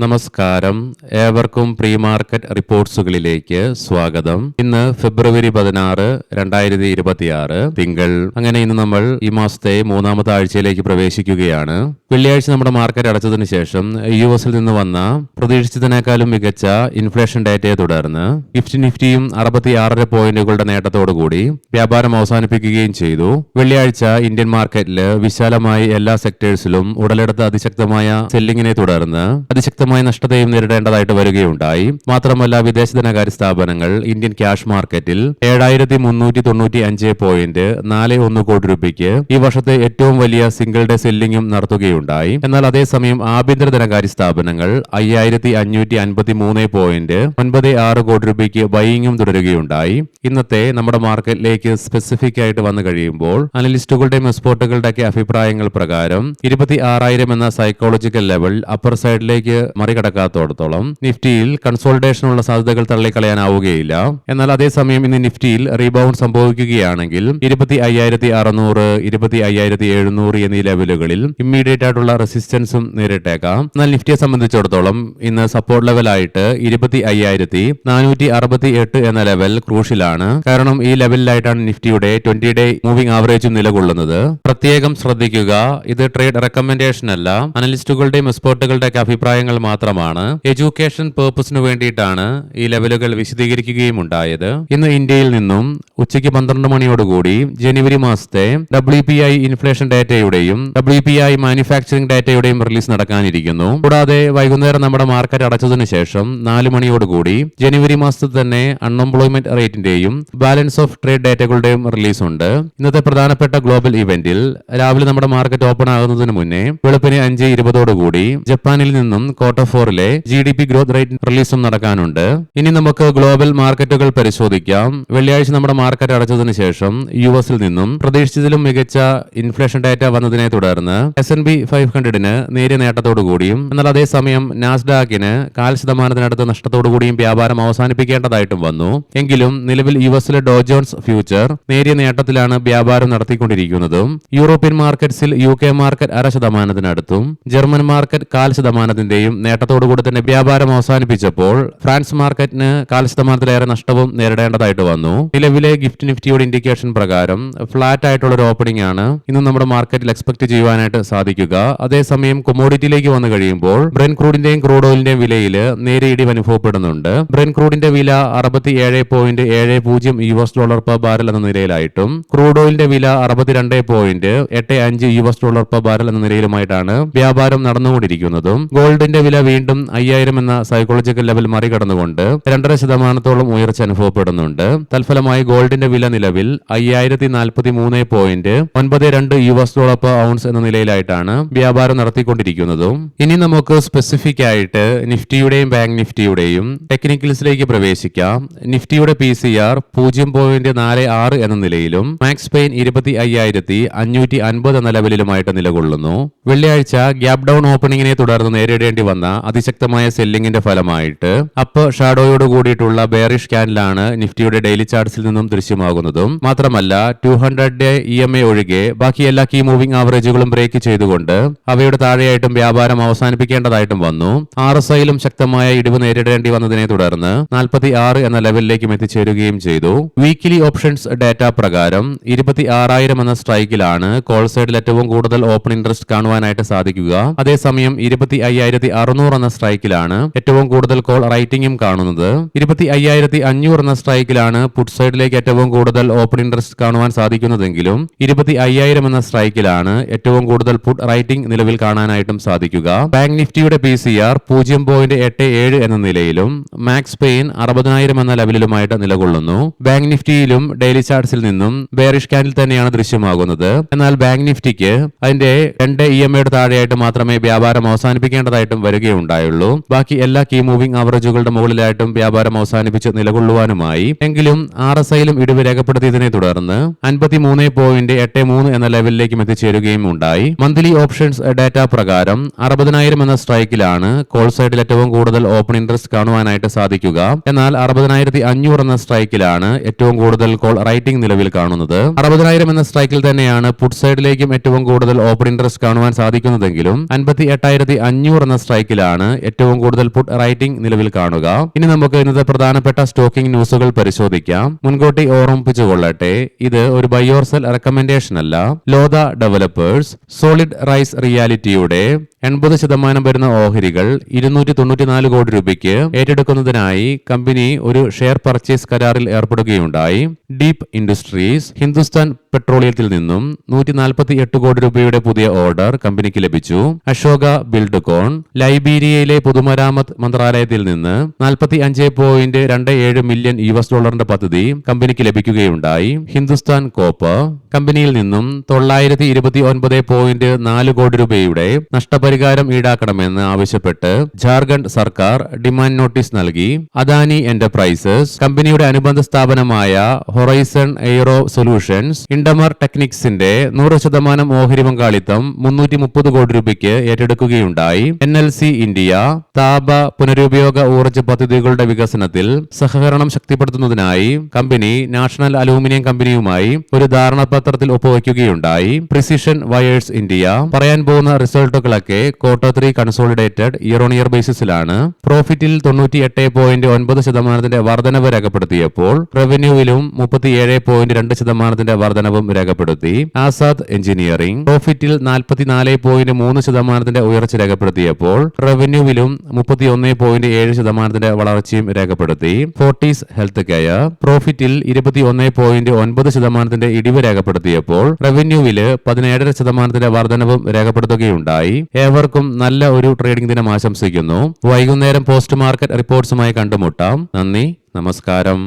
നമസ്കാരം, ഏവർക്കും pre market റിപ്പോർട്ട്സുകളിലേക്ക് സ്വാഗതം. ഇന്ന് ഫെബ്രുവരി 16, 2026 തിങ്കൾ. അങ്ങനെ ഇന്ന് നമ്മൾ ഈ മാസത്തെ മൂന്നാമത്തെ ആഴ്ചയിലേക്ക് പ്രവേശിക്കുകയാണ്. വെള്ളിയാഴ്ച നമ്മുടെ മാർക്കറ്റ് അടച്ചതിന് ശേഷം US നിന്ന് വന്ന പ്രതീക്ഷിച്ചതിനേക്കാളും മികച്ച ഇൻഫ്ലേഷൻ ഡേറ്റയെ തുടർന്ന് നിഫ്റ്റിയും 66 പോയിന്റുകളുടെ നേട്ടത്തോടുകൂടി വ്യാപാരം അവസാനിപ്പിക്കുകയും ചെയ്തു. വെള്ളിയാഴ്ച ഇന്ത്യൻ മാർക്കറ്റിൽ വിശാലമായി എല്ലാ സെക്ടേഴ്സിലും ഉടലെടുത്ത അതിശക്തമായ സെല്ലിങ്ങിനെ തുടർന്ന് അതിശക്തമായ നഷ്ടത്തെയും നേരിടേണ്ടതായിട്ട് വരികയുണ്ടായി. മാത്രമല്ല, വിദേശ ധനകാര്യ സ്ഥാപനങ്ങൾ ഇന്ത്യൻ ക്യാഷ് മാർക്കറ്റിൽ 7395.41 കോടി രൂപയ്ക്ക് ഈ വർഷത്തെ ഏറ്റവും വലിയ സിംഗിൾ ഡേ സെല്ലിംഗും നടത്തുകയുണ്ടായി. എന്നാൽ അതേസമയം ആഭ്യന്തര ധനകാര്യ സ്ഥാപനങ്ങൾ 5553.96 കോടി രൂപയ്ക്ക് ബൈയിങ്ങും തുടരുകയുണ്ടായി. ഇന്നത്തെ നമ്മുടെ മാർക്കറ്റിലേക്ക് സ്പെസിഫിക് ആയിട്ട് വന്നു കഴിയുമ്പോൾ അനലിസ്റ്റുകളുടെയും എക്സ്പേർട്ടുകളുടെയൊക്കെ അഭിപ്രായങ്ങൾ പ്രകാരം 26,000 എന്ന സൈക്കോളജിക്കൽ ലെവൽ അപ്പർ സൈഡിലേക്ക് മറികടക്കാത്തോടത്തോളം നിഫ്റ്റിയിൽ കൺസോൾട്ടേഷനുള്ള സാധ്യതകൾ തള്ളിക്കളയാനാവുകയില്ല. എന്നാൽ അതേസമയം ഇന്ന് നിഫ്റ്റിയിൽ റീബൗണ്ട് സംഭവിക്കുകയാണെങ്കിൽ 25,600, 25,700 എന്നീ ലെവലുകളിൽ ഇമ്മീഡിയറ്റ് ആയിട്ടുള്ള റെസിസ്റ്റൻസും നേരിട്ടേക്കാം. എന്നാൽ നിഫ്റ്റിയെ സംബന്ധിച്ചിടത്തോളം ഇന്ന് സപ്പോർട്ട് ലെവലായിട്ട് 25,468 എന്ന ലെവൽ ക്രൂഷ്യലാണ്. കാരണം ഈ ലെവലിലായിട്ടാണ് നിഫ്റ്റിയുടെ 20 ഡേ മൂവിംഗ് ആവറേജും നിലകൊള്ളുന്നത്. പ്രത്യേകം ശ്രദ്ധിക്കുക, ഇത് ട്രേഡ് റെക്കമെൻഡേഷൻ അല്ല, അനലിസ്റ്റുകളുടെയും എക്സ്പേർട്ടുകളുടെയൊക്കെ അഭിപ്രായങ്ങൾ മാത്രമാണ്. എഡ്യൂക്കേഷൻ പേർപ്പസിന് വേണ്ടിയിട്ടാണ് ഈ ലെവലുകൾ വിശദീകരിക്കുകയും ഉണ്ടായത്. ഇന്ന് ഇന്ത്യയിൽ നിന്നും ഉച്ചയ്ക്ക് 12 മണിയോടുകൂടി ജനുവരി മാസത്തെ WPI ഇൻഫ്ലേഷൻ ഡേറ്റയുടെയും WPI മാനുഫാക്ചറിംഗ് ഡേറ്റയുടെയും റിലീസ് നടക്കാനിരിക്കുന്നു. കൂടാതെ വൈകുന്നേരം നമ്മുടെ മാർക്കറ്റ് അടച്ചതിനു ശേഷം 4 മണിയോടുകൂടി ജനുവരി മാസത്തിൽ തന്നെ അൺഎംപ്ലോയ്മെന്റ് റേറ്റിന്റെയും ബാലൻസ് ഓഫ് ട്രേഡ് ഡേറ്റകളുടെയും റിലീസ് ഉണ്ട്. ഇന്നത്തെ പ്രധാനപ്പെട്ട ഗ്ലോബൽ ഇവന്റിൽ രാവിലെ നമ്മുടെ മാർക്കറ്റ് ഓപ്പൺ ആകുന്നതിന് മുന്നേ വെളുപ്പിന് 5:20 ജപ്പാനിൽ നിന്നും Q4 GDP ഗ്രോത്ത് റേറ്റ് റിലീസും നടക്കാനുണ്ട്. ഇനി നമുക്ക് ഗ്ലോബൽ മാർക്കറ്റുകൾ പരിശോധിക്കാം. വെള്ളിയാഴ്ച നമ്മുടെ മാർക്കറ്റ് അടച്ചതിന് ശേഷം US നിന്നും പ്രതീക്ഷിച്ചതിലും മികച്ച ഇൻഫ്ലേഷൻ ഡേറ്റ വന്നതിനെ തുടർന്ന് S&P 500 നേരിയ നേട്ടത്തോടുകൂടിയും എന്നാൽ അതേസമയം നാസ്ഡാക്കിന് 0.5% നഷ്ടത്തോടുകൂടിയും വ്യാപാരം അവസാനിപ്പിക്കേണ്ടതായിട്ടും വന്നു. എങ്കിലും നിലവിൽ US ഡോ ജോൺസ് ഫ്യൂച്ചർ നേരിയ നേട്ടത്തിലാണ് വ്യാപാരം നടത്തിക്കൊണ്ടിരിക്കുന്നതും. യൂറോപ്യൻ മാർക്കറ്റ്സിൽ UK മാർക്കറ്റ് 0.5%, ജർമ്മൻ മാർക്കറ്റ് 0.5%യും നേട്ടത്തോടുകൂടി തന്നെ വ്യാപാരം അവസാനിപ്പിച്ചപ്പോൾ ഫ്രാൻസ് മാർക്കറ്റിന് 0.5%-ലേറെ നഷ്ടവും നേരിടേണ്ടതായിട്ട് വന്നു. നിലവിലെ ഗിഫ്റ്റ് നിഫ്റ്റിയുടെ ഇൻഡിക്കേഷൻ പ്രകാരം ഫ്ലാറ്റ് ആയിട്ടുള്ള ഒരു ഓപ്പണിംഗ് ആണ് ഇന്ന് നമ്മുടെ മാർക്കറ്റിൽ എക്സ്പെക്ട് ചെയ്യുവാനായിട്ട് സാധിക്കുക. അതേസമയം കൊമോഡിറ്റിയിലേക്ക് വന്നു കഴിയുമ്പോൾ ബ്രെന്റ് ക്രൂഡിന്റെയും ക്രൂഡ് ഓയിലിന്റെയും വിലയിൽ നേരിയ ഇടിവ് അനുഭവപ്പെടുന്നുണ്ട്. ബ്രെന്റ് ക്രൂഡിന്റെ വില $67.70 പെർ ബാരൽ എന്ന നിലയിലായിട്ടും ക്രൂഡ് ഓയിലിന്റെ വില $62.85 പെർ ബാരൽ എന്ന നിലയിലുമായിട്ടാണ് വ്യാപാരം നടന്നുകൊണ്ടിരിക്കുന്നതും. ഗോൾഡിന്റെ വില വീണ്ടും 5,000 എന്ന സൈക്കോളജിക്കൽ ലെവൽ മറികടന്നുകൊണ്ട് 2.5% ഉയർച്ച അനുഭവപ്പെടുന്നുണ്ട്. തൽഫലമായി ഗോൾഡിന്റെ വില നിലവിൽ $5,043.92 പെർ ഔൺസ് എന്ന നിലയിലായിട്ടാണ് വ്യാപാരം നടത്തിക്കൊണ്ടിരിക്കുന്നതും. ഇനി നമുക്ക് സ്പെസിഫിക് ആയിട്ട് നിഫ്റ്റിയുടെയും ബാങ്ക് നിഫ്റ്റിയുടെയും ടെക്നിക്കൽസിലേക്ക് പ്രവേശിക്കാം. നിഫ്റ്റിയുടെ PCR 0.46 എന്ന നിലയിലും മാക്സ് പെയിൻ 25,550 എന്ന ലെവലിലുമായിട്ട് നിലകൊള്ളുന്നു. വെള്ളിയാഴ്ച ഗ്യാപ് ഡൗൺ ഓപ്പണിംഗിനെ തുടർന്ന് നേരിടേണ്ടി വന്ന അതിശക്തമായ സെല്ലിംഗിന്റെ ഫലമായിട്ട് അപ്പ് ഷാഡോയോട് കൂടിയിട്ടുള്ള ബെയറിഷ് ക്യാൻഡിലാണ് നിഫ്റ്റിയുടെ ഡെയിലി ചാർട്ട്സിൽ നിന്നും ദൃശ്യമാകുന്നതും. മാത്രമല്ല 200 ഡേ EMA ഒഴികെ ബാക്കി എല്ലാ കീ മൂവിംഗ് ആവറേജുകളും ബ്രേക്ക് ചെയ്തുകൊണ്ട് അവയുടെ താഴെയായിട്ടും വ്യാപാരം അവസാനിപ്പിക്കേണ്ടതായിട്ടും വന്നു. RSIയിലും ശക്തമായ ഇടിവ് നേരിടേണ്ടി വന്നതിനെ തുടർന്ന് 46 എന്ന ലെവലിലേക്കും എത്തിച്ചേരുകയും ചെയ്തു. വീക്കിലി ഓപ്ഷൻസ് ഡേറ്റ പ്രകാരം 26,000 എന്ന സ്ട്രൈക്കിലാണ് കോൾ സൈഡിൽ ഏറ്റവും കൂടുതൽ ഓപ്പൺ ഇൻട്രസ്റ്റ് കാണുവാനായിട്ട് സാധിക്കുക. അതേസമയം 25,600 എന്ന സ്ട്രൈക്കിലാണ് ഏറ്റവും കൂടുതൽ കോൾ റൈറ്റിംഗും കാണുന്നത്. 25,500 എന്ന സ്ട്രൈക്കിലാണ് പുട്ട് സൈഡിലേക്ക് ഏറ്റവും കൂടുതൽ ഓപ്പൺ ഇൻട്രസ്റ്റ് കാണുവാൻ സാധിക്കുന്നതെങ്കിലും 25,000 എന്ന സ്ട്രൈക്കിലാണ് ഏറ്റവും കൂടുതൽ പുട്ട് റൈറ്റിംഗ് നിലവിൽ കാണാനായിട്ടും സാധിക്കുക. ബാങ്ക് നിഫ്റ്റിയുടെ PCR 0.87 എന്ന നിലയിലും മാക്സ് പെയിൻ 60,000 എന്ന ലെവലിലുമായിട്ട് നിലകൊള്ളുന്നു. ബാങ്ക് നിഫ്റ്റിയിലും ഡെയിലി ചാർട്ട്സിൽ നിന്നും ബെയറിഷ് ക്യാൻഡിൽ തന്നെയാണ് ദൃശ്യമാകുന്നത്. എന്നാൽ ബാങ്ക് നിഫ്റ്റിക്ക് അതിന്റെ 2 EMAയുടെ താഴെയായിട്ട് മാത്രമേ വ്യാപാരം അവസാനിപ്പിക്കേണ്ടതായിട്ടും വരികയുണ്ടായുള്ളൂ. ബാക്കി എല്ലാ കീ മൂവിംഗ് ആവറേജുകളുടെ മുകളിലായിട്ടും വ്യാപാരം അവസാനിപ്പിച്ച് നിലകൊള്ളുവാനുമായി. എങ്കിലും RSIയിലും ഇടിവ് രേഖപ്പെടുത്തിയതിനെ തുടർന്ന് 53.83 എന്ന ലെവലിലേക്കും എത്തിച്ചേരുകയും ഉണ്ടായി. മന്ത്ലി ഓപ്ഷൻസ് ഡേറ്റ പ്രകാരം 60,000 എന്ന സ്ട്രൈക്കിലാണ് കോൾ സൈഡിൽ ഏറ്റവും കൂടുതൽ ഓപ്പൺ ഇൻട്രസ്റ്റ് കാണുവാനായിട്ട് സാധിക്കുക. എന്നാൽ 60,500 എന്ന സ്ട്രൈക്കിലാണ് ഏറ്റവും കൂടുതൽ കോൾ റൈറ്റിംഗ് നിലവിൽ കാണുന്നത്. 60,000 എന്ന സ്ട്രൈക്കിൽ തന്നെയാണ് പുട്ട് സൈഡിലേക്കും ഏറ്റവും കൂടുതൽ ഓപ്പൺ ഇൻട്രസ്റ്റ് കാണുവാൻ സാധിക്കുന്നതെങ്കിലും 58,500 എന്ന സ്ട്രൈക്കിൽ നിരക്കിലാണ് ഏറ്റവും കൂടുതൽ പുട്ട് റൈറ്റിംഗ് നിലവിൽ കാണുക. ഇനി നമുക്ക് ഇന്നത്തെ പ്രധാനപ്പെട്ട സ്റ്റോക്കിംഗ് ന്യൂസുകൾ പരിശോധിക്കാം. മുൻകൂട്ടി ഓർമ്മിപ്പിച്ചുകൊള്ളട്ടെ, ഇത് ഒരു ബൈ ഓർ സെൽ റെക്കമെൻഡേഷൻ അല്ല. ലോധ ഡെവലപ്പേഴ്സ് സോളിഡ് റൈസ് റിയാലിറ്റിയുടെ 80% വരുന്ന ഓഹരികൾ 294 കോടി രൂപയ്ക്ക് ഏറ്റെടുക്കുന്നതിനായി കമ്പനി ഒരു ഷെയർ പർച്ചേസ് കരാറിൽ ഏർപ്പെടുകയുണ്ടായി. ഡീപ് ഇൻഡസ്ട്രീസ് ഹിന്ദുസ്ഥാൻ പെട്രോളിയത്തിൽ നിന്നും 148 കോടി രൂപയുടെ പുതിയ ഓർഡർ കമ്പനിക്ക് ലഭിച്ചു. അശോക ബിൽഡ്കോൺ ലൈബീരിയയിലെ പൊതുമരാമത്ത് മന്ത്രാലയത്തിൽ നിന്ന് $45.27 മില്യൺ പദ്ധതി കമ്പനിക്ക് ലഭിക്കുകയുണ്ടായി. ഹിന്ദുസ്ഥാൻ കോപ്പർ കമ്പനിയിൽ നിന്നും 929.4 കോടി രൂപയുടെ നഷ്ടപരിഹാരം ഈടാക്കണമെന്ന് ആവശ്യപ്പെട്ട് ജാർഖണ്ഡ് സർക്കാർ ഡിമാൻഡ് നോട്ടീസ് നൽകി. അദാനി എന്റർപ്രൈസസ് കമ്പനിയുടെ അനുബന്ധ സ്ഥാപനമായ ഹൊറൈസൺ എയ്റോ സൊല്യൂഷൻസ് ഇൻഡമർ ടെക്നിക്സിന്റെ 100% ഓഹരി പങ്കാളിത്തം 330 കോടി രൂപയ്ക്ക് ഏറ്റെടുക്കുകയുണ്ടായി. NLC ഇന്ത്യ താപ പുനരുപയോഗ ഊർജ്ജ പദ്ധതികളുടെ വികസനത്തിൽ സഹകരണം ശക്തിപ്പെടുത്തുന്നതിനായി കമ്പനി നാഷണൽ അലൂമിനിയം കമ്പനിയുമായി ഒരു ധാരണാപത്രത്തിൽ ഒപ്പുവയ്ക്കുകയുണ്ടായി. പ്രിസിഷൻ വയേഴ്സ് ഇന്ത്യ പറയാൻ പോകുന്ന റിസൾട്ടുകളൊക്കെ Q3 consolidated year on year ബേസിസിലാണ്. പ്രോഫിറ്റിൽ 98.9% വർധനവ് രേഖപ്പെടുത്തിയപ്പോൾ റവന്യൂവിലും 37.2% വർധനവും രേഖപ്പെടുത്തി. ആസാദ് എഞ്ചിനീയറിംഗ് പ്രോഫിറ്റിൽ 44.3% ഉയർച്ച രേഖപ്പെടുത്തിയപ്പോൾ റവന്യൂവിലും 31.7% വളർച്ചയും രേഖപ്പെടുത്തി. ഫോർട്ടീസ് ഹെൽത്ത് കെയർ പ്രോഫിറ്റിൽ 21.9% ഇടിവ് രേഖപ്പെടുത്തിയപ്പോൾ റവന്യൂവില് 17% വർധനവും രേഖപ്പെടുത്തുകയുണ്ടായി. ഏവർക്കും നല്ല ഒരു ട്രേഡിംഗ് ദിനം ആശംസിക്കുന്നു. വൈകുന്നേരം പോസ്റ്റ് മാർക്കറ്റ് റിപ്പോർട്ട്സുമായി കണ്ടുമുട്ടാം. നന്ദി, നമസ്കാരം.